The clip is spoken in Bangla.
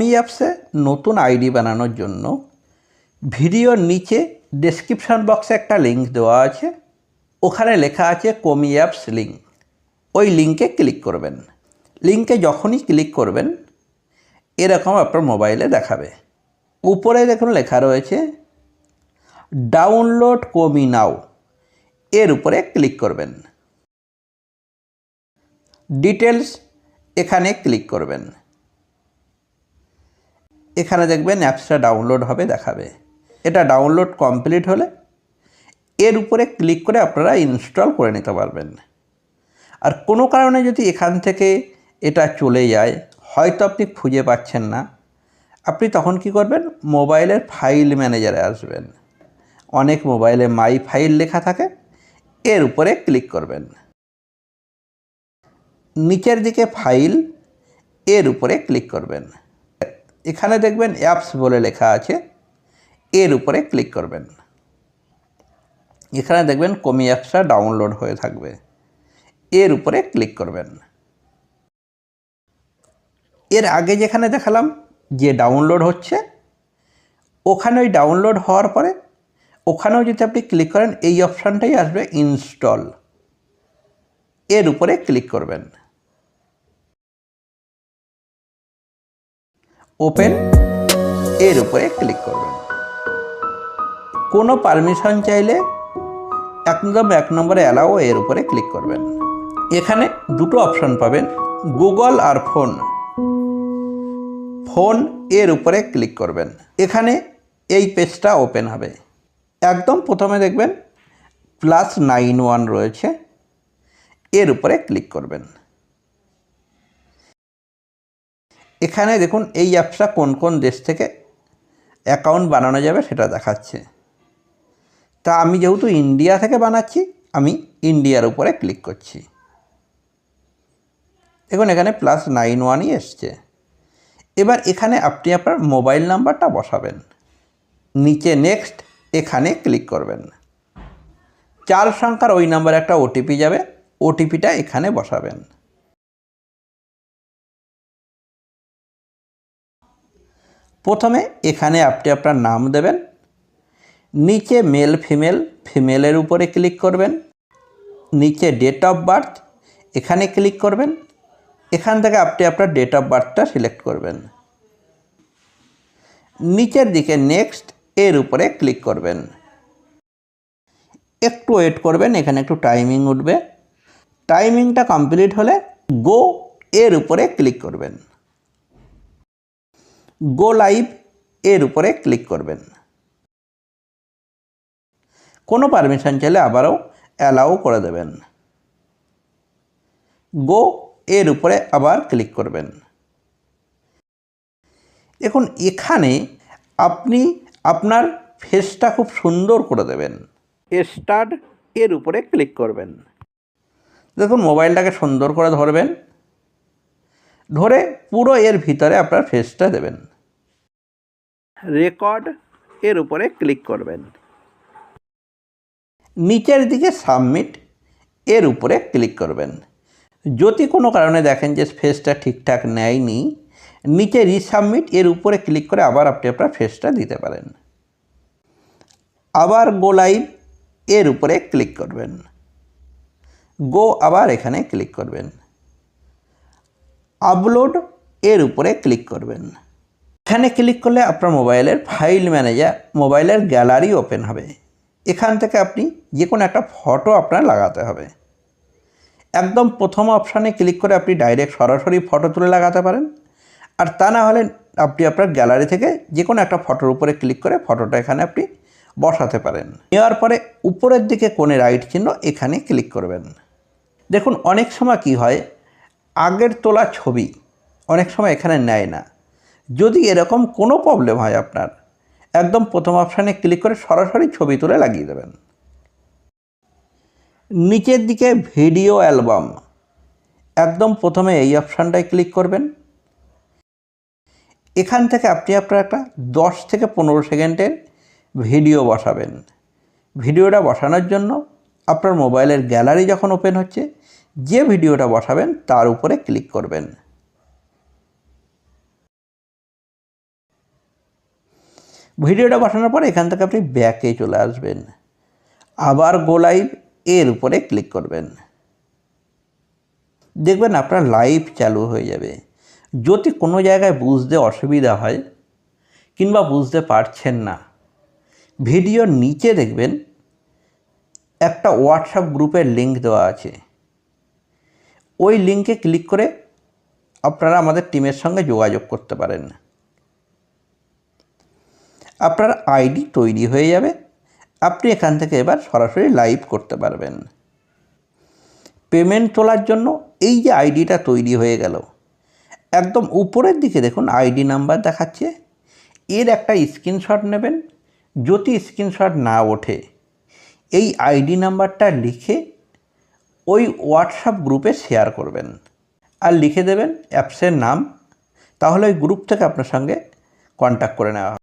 কোমি অ্যাপসে নতুন আইডি বানানোর জন্য ভিডিওর নিচে ডেসক্রিপশন বক্সে একটা লিঙ্ক দেওয়া আছে, ওখানে লেখা আছে কোমি অ্যাপস লিঙ্ক। ওই লিঙ্কে ক্লিক করবেন। লিঙ্কে যখনই ক্লিক করবেন এরকম আপনার মোবাইলে দেখাবে। উপরে দেখুন লেখা রয়েছে ডাউনলোড কোমি নাও, এর উপরে ক্লিক করবেন। ডিটেলস এখানে ক্লিক করবেন। এখানে দেখবেন অ্যাপসটা ডাউনলোড হবে দেখাবে। এটা ডাউনলোড কমপ্লিট হলে এর উপরে ক্লিক করে আপনারা ইনস্টল করে নিতে পারবেন। আর কোনো কারণে যদি এখান থেকে এটা চলে যায়, হয়তো আপনি খুঁজে পাচ্ছেন না, আপনি তখন কি করবেন, মোবাইলের ফাইল ম্যানেজারে আসবেন। অনেক মোবাইলে মাই ফাইল লেখা থাকে, এর উপরে ক্লিক করবেন। নিচের দিকে ফাইল, এর উপরে ক্লিক করবেন। এখানে দেখবেন অ্যাপস বলে লেখা আছে, এর উপরে ক্লিক করবেন। এখানে দেখবেন কোমি অ্যাপসটা ডাউনলোড হয়ে থাকবে, এর উপরে ক্লিক করবেন। এর আগে যেখানে দেখালাম যে ডাউনলোড হচ্ছে, ওখানে ওই ডাউনলোড হওয়ার পরে ওখানেও যদি আপনি ক্লিক করেন এই অপশানটাই আসবে ইনস্টল, এর উপরে ক্লিক করবেন। ওপেন, এর উপরে ক্লিক করবেন। কোনো পারমিশন চাইলে একদম 1 নম্বরে অ্যালাও, এর উপরে ক্লিক করবেন। এখানে দুটো অপশন পাবেন, গুগল আর ফোন। ফোন, এর উপরে ক্লিক করবেন। এখানে এই পেজটা ওপেন হবে। একদম প্রথমে দেখবেন +91 রয়েছে, এর উপরে ক্লিক করবেন। এখানে দেখুন এই অ্যাপসটা কোন কোন দেশ থেকে অ্যাকাউন্ট বানানো যাবে সেটা দেখাচ্ছে। তা আমি যেহেতু ইন্ডিয়া থেকে বানাচ্ছি, আমি ইন্ডিয়ার উপরে ক্লিক করছি। দেখুন এখানে +91ই এসছে। এবার এখানে আপনি আপনার মোবাইল নাম্বারটা বসাবেন। নিচে নেক্সট, এখানে ক্লিক করবেন। 4 সংখ্যার ওই নাম্বারে একটা ওটিপি যাবে, ওটিপিটা এখানে বসাবেন। প্রথমে এখানে আপনি আপনার নাম দেবেন। নিচে মেল ফিমেল, ফিমেলের উপরে ক্লিক করবেন। নিচে ডেট অফ বার্থ, এখানে ক্লিক করবেন। এখান থেকে আপনি আপনার ডেট অফ বার্থটা সিলেক্ট করবেন। নিচের দিকে নেক্সট, এর উপরে ক্লিক করবেন। একটু ওয়েট করবেন, এখানে একটু টাইমিং উঠবে। টাইমিংটা কমপ্লিট হলে গো, এর উপরে ক্লিক করবেন। গো লাইভ, এর উপরে ক্লিক করবেন। কোনো পারমিশন চাইলে আবারও অ্যালাউ করে দেবেন। গো, এর উপরে আবার ক্লিক করবেন। এখন এখানে আপনি আপনার ফেসটা খুব সুন্দর করে দেবেন। স্টার্ট, এর উপরে ক্লিক করবেন। দেখুন মোবাইলটাকে সুন্দর করে ধরবেন, ধরে পুরো এর ভিতরে আপনার ফেসটা দেবেন। রেকর্ড, এর উপরে ক্লিক করবেন। নিচের দিকে সাবমিট, এর উপরে ক্লিক করবেন। যদি কোনো কারণে দেখেন যে ফেসটা ঠিকঠাক নেয়নি, নিচে রিসাবমিট, এর উপরে ক্লিক করে আবার আপনি আপনার ফেসটা দিতে পারেন। আবার গো লাইভ, এর উপরে ক্লিক করবেন। গো, আবার এখানে ক্লিক করবেন। আপলোড, এর উপরে ক্লিক করবেন। এখানে ক্লিক করলে আপনার মোবাইলের ফাইল ম্যানেজার, মোবাইলের গ্যালারি ওপেন হবে। এখান থেকে আপনি যে কোনো একটা ফটো আপনার লাগাতে হবে। একদম প্রথম অপশানে ক্লিক করে আপনি ডাইরেক্ট সরাসরি ফটো তুলে লাগাতে পারেন, আর তা না হলে আপনি আপনার গ্যালারি থেকে যে কোনো একটা ফটোর উপরে ক্লিক করে ফটোটা এখানে আপনি বসাতে পারেন। নেওয়ার পরে উপরের দিকে কোণে রাইট চিহ্ন, এখানে ক্লিক করবেন। দেখুন অনেক সময় কি হয়, আগের তোলা ছবি অনেক সময় এখানে নেয় না। যদি এরকম কোনো প্রবলেম হয় আপনার, একদম প্রথম অপশানে ক্লিক করে সরাসরি ছবি তুলে লাগিয়ে দেবেন। নিচের দিকে ভিডিও অ্যালবাম, একদম প্রথমে এই অপশানটায় ক্লিক করবেন। এখান থেকে আপনি আপনার একটা 10 থেকে 15 সেকেন্ডের ভিডিও বসাবেন। ভিডিওটা বসানোর জন্য আপনার মোবাইলের গ্যালারি যখন ওপেন হচ্ছে, যে ভিডিওটা বসাবেন তার উপরে ক্লিক করবেন। ভিডিওটা পাঠানোর পর এখান থেকে আপনি ব্যাকে চলে আসবেন, আবার গো লাইভ এর উপরে ক্লিক করবেন। দেখবেন আপনার লাইভ চালু হয়ে যাবে। যদি কোনো জায়গায় বুঝতে অসুবিধা হয় কিংবা বুঝতে পারছেন না, ভিডিওর নিচে দেখবেন একটা হোয়াটসঅ্যাপ গ্রুপের লিঙ্ক দেওয়া আছে। ওই লিঙ্কে ক্লিক করে আপনারা আমাদের টিমের সঙ্গে যোগাযোগ করতে পারেন। আপনার আইডি তৈরি হয়ে যাবে, আপনি এখান থেকে এবার সরাসরি লাইভ করতে পারবেন। পেমেন্ট তোলার জন্য এই যে আইডিটা তৈরি হয়ে গেল, একদম উপরের দিকে দেখুন আইডি নাম্বার দেখাচ্ছে, এর একটা স্ক্রিনশট নেবেন। যদি স্ক্রিনশট না ওঠে, এই আইডি নাম্বারটা লিখে ওই হোয়াটসঅ্যাপ গ্রুপে শেয়ার করবেন আর লিখে দেবেন অ্যাপসের নাম, তাহলে ওই গ্রুপ থেকে আপনার সঙ্গে কন্ট্যাক্ট করে নেওয়া হবে।